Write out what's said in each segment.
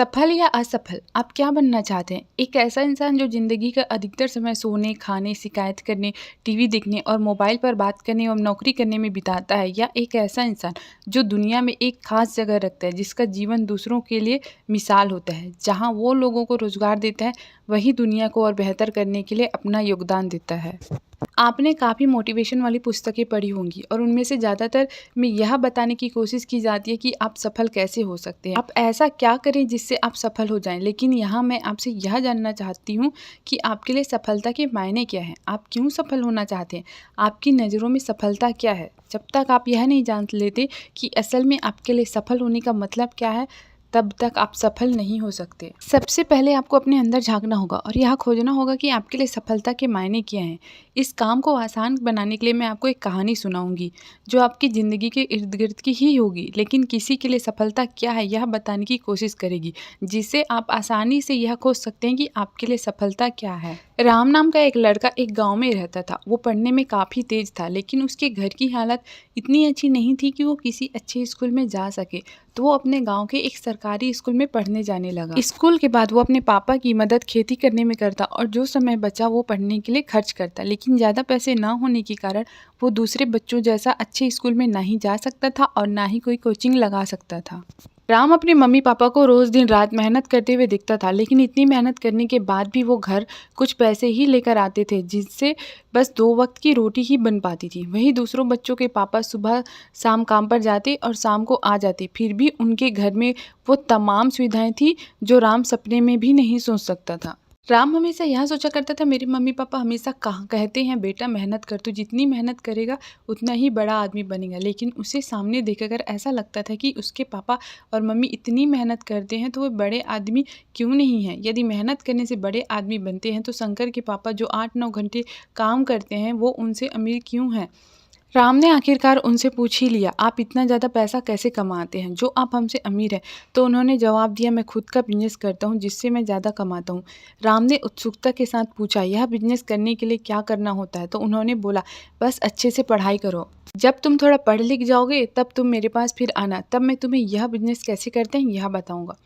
सफल या असफल, आप क्या बनना चाहते हैं? एक ऐसा इंसान जो ज़िंदगी का अधिकतर समय सोने, खाने, शिकायत करने, टीवी देखने और मोबाइल पर बात करने और नौकरी करने में बिताता है, या एक ऐसा इंसान जो दुनिया में एक खास जगह रखता है, जिसका जीवन दूसरों के लिए मिसाल होता है, जहां वो लोगों को रोज़गार देता है, वही दुनिया को और बेहतर करने के लिए अपना योगदान देता है। आपने काफ़ी मोटिवेशन वाली पुस्तकें पढ़ी होंगी और उनमें से ज़्यादातर में यह बताने की कोशिश की जाती है कि आप सफल कैसे हो सकते हैं। आप ऐसा क्या करें जिससे आप सफल हो जाएं। लेकिन यहाँ मैं आपसे यह जानना चाहती हूँ कि आपके लिए सफलता के मायने क्या हैं? आप क्यों सफल होना चाहते हैं? आपकी नज़रों में सफलता क्या है? जब तक आप यह नहीं जान लेते कि असल में आपके लिए सफल होने का मतलब क्या है, तब तक आप सफल नहीं हो सकते। सबसे पहले आपको अपने अंदर झाँकना होगा और यह खोजना होगा कि आपके लिए सफलता के मायने क्या हैं। इस काम को आसान बनाने के लिए मैं आपको एक कहानी सुनाऊंगी, जो आपकी ज़िंदगी के इर्द-गिर्द की ही होगी, लेकिन किसी के लिए सफलता क्या है यह बताने की कोशिश करेगी, जिससे आप आसानी से यह खोज सकते हैं कि आपके लिए सफलता क्या है। राम नाम का एक लड़का एक गाँव में रहता था। वो पढ़ने में काफ़ी तेज़ था, लेकिन उसके घर की हालत इतनी अच्छी नहीं थी कि वो किसी अच्छे स्कूल में जा सके। तो वो अपने गाँव के एक सरकारी स्कूल में पढ़ने जाने लगा। स्कूल के बाद वो अपने पापा की मदद खेती करने में करता और जो समय बचा वो पढ़ने के लिए खर्च करता। लेकिन ज़्यादा पैसे ना होने के कारण वो दूसरे बच्चों जैसा अच्छे स्कूल में ना ही जा सकता था और ना ही कोई कोचिंग लगा सकता था। राम अपने मम्मी पापा को रोज़ दिन रात मेहनत करते हुए दिखता था, लेकिन इतनी मेहनत करने के बाद भी वो घर कुछ पैसे ही लेकर आते थे, जिससे बस 2 वक्त की रोटी ही बन पाती थी। वहीं दूसरों बच्चों के पापा सुबह शाम काम पर जाते और शाम को आ जाते, फिर भी उनके घर में वो तमाम सुविधाएं थी जो राम सपने में भी नहीं सोच सकता था। राम हमेशा यह सोचा करता था, मेरे मम्मी पापा हमेशा कहते हैं बेटा मेहनत कर, तू जितनी मेहनत करेगा उतना ही बड़ा आदमी बनेगा। लेकिन उसे सामने देखकर ऐसा लगता था कि उसके पापा और मम्मी इतनी मेहनत करते हैं तो वो बड़े आदमी क्यों नहीं हैं। यदि मेहनत करने से बड़े आदमी बनते हैं तो शंकर के पापा जो 8-9 घंटे काम करते हैं वो उनसे अमीर क्यों हैं। राम ने आखिरकार उनसे पूछ ही लिया, आप इतना ज़्यादा पैसा कैसे कमाते हैं जो आप हमसे अमीर हैं। तो उन्होंने जवाब दिया, मैं खुद का बिजनेस करता हूँ जिससे मैं ज़्यादा कमाता हूँ। राम ने उत्सुकता के साथ पूछा, यह बिजनेस करने के लिए क्या करना होता है? तो उन्होंने बोला, बस अच्छे से पढ़ाई करो। जब तुम थोड़ा पढ़ लिख जाओगे तब तुम मेरे पास फिर आना, तब मैं तुम्हें यह बिजनेस कैसे करते हैं यह बताऊँगा।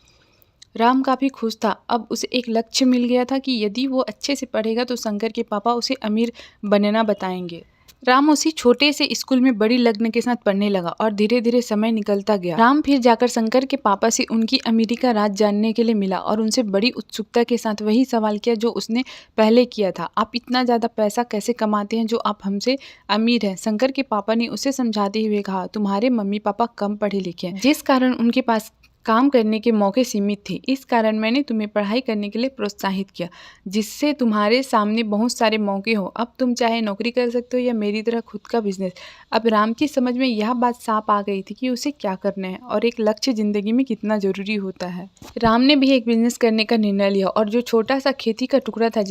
राम काफ़ी खुश था। अब उसे एक लक्ष्य मिल गया था कि यदि वो अच्छे से पढ़ेगा तो शंकर के पापा उसे अमीर बनना बताएंगे। राम उसी छोटे से स्कूल में बड़ी लगन के साथ पढ़ने लगा और धीरे धीरे समय निकलता गया। राम फिर जाकर शंकर के पापा से उनकी अमीरी का राज जानने के लिए मिला और उनसे बड़ी उत्सुकता के साथ वही सवाल किया जो उसने पहले किया था, आप इतना ज़्यादा पैसा कैसे कमाते हैं जो आप हमसे अमीर हैं। शंकर के पापा ने उसे समझाते हुए कहा, तुम्हारे मम्मी पापा कम पढ़े लिखे हैं, जिस कारण उनके पास काम करने के मौके सीमित थे। इस कारण मैंने तुम्हें पढ़ाई करने के लिए प्रोत्साहित किया, जिससे तुम्हारे सामने बहुत सारे मौके हो। अब तुम चाहे नौकरी कर सकते हो या मेरी तरह खुद का बिजनेस। अब राम की समझ में यह बात साफ आ गई थी कि उसे क्या करना है और एक लक्ष्य ज़िंदगी में कितना ज़रूरी होता है। राम ने भी एक बिजनेस करने का निर्णय लिया और जो छोटा सा खेती का टुकड़ा था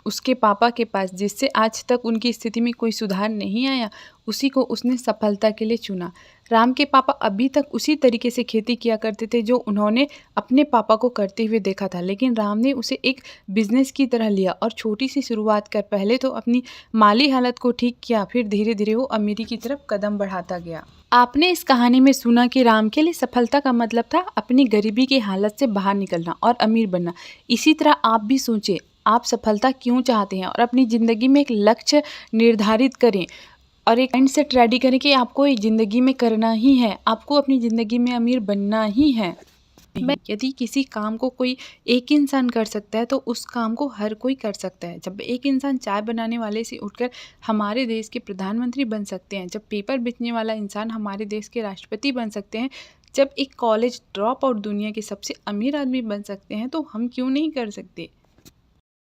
उसके पापा के पास, जिससे आज तक उनकी स्थिति में कोई सुधार नहीं आया, उसी को उसने सफलता के लिए चुना। राम के पापा अभी तक उसी तरीके से खेती किया करते थे जो उन्होंने अपने पापा को करते हुए देखा था, लेकिन राम ने उसे एक बिजनेस की तरह लिया और छोटी सी शुरुआत कर पहले तो अपनी माली हालत को ठीक किया, फिर धीरे धीरे वो अमीरी की तरफ कदम बढ़ाता गया। आपने इस कहानी में सुना कि राम के लिए सफलता का मतलब था अपनी गरीबी की हालत से बाहर निकलना और अमीर बनना। इसी तरह आप भी सोचें, आप सफलता क्यों चाहते हैं और अपनी ज़िंदगी में एक लक्ष्य निर्धारित करें और एक माइंड सेट रेडी करें कि आपको एक ज़िंदगी में करना ही है, आपको अपनी ज़िंदगी में अमीर बनना ही है। यदि किसी काम को कोई एक इंसान कर सकता है तो उस काम को हर कोई कर सकता है। जब एक इंसान चाय बनाने वाले से उठकर हमारे देश के प्रधानमंत्री बन सकते हैं, जब पेपर बेचने वाला इंसान हमारे देश के राष्ट्रपति बन सकते हैं, जब एक कॉलेज ड्रॉप आउट दुनिया के सबसे अमीर आदमी बन सकते हैं, तो हम क्यों नहीं कर सकते।